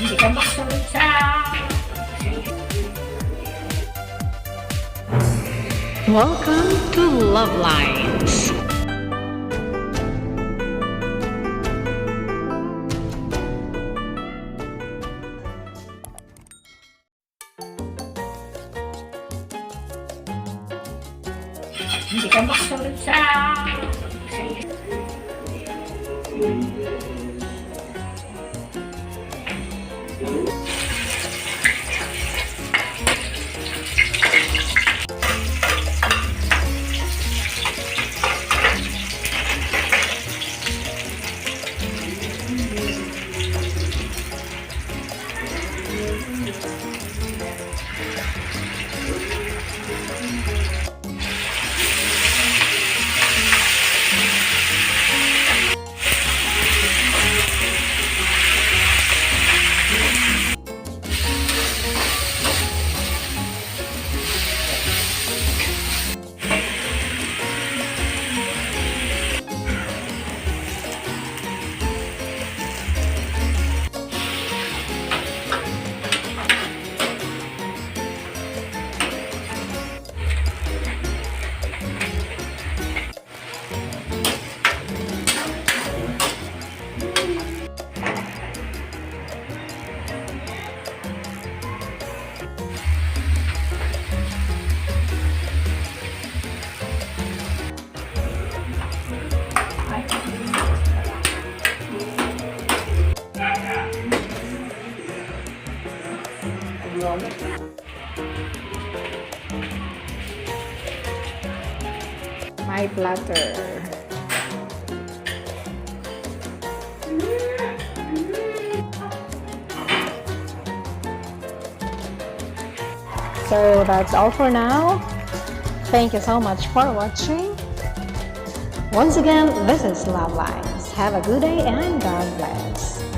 Hindi ka makasunod sa... Welcome to Love Lines. Hindi ka makasunod sa... My platter. So that's all for now. Thank you so much for watching. Once again, this is Love Lines. Have a good day and God bless.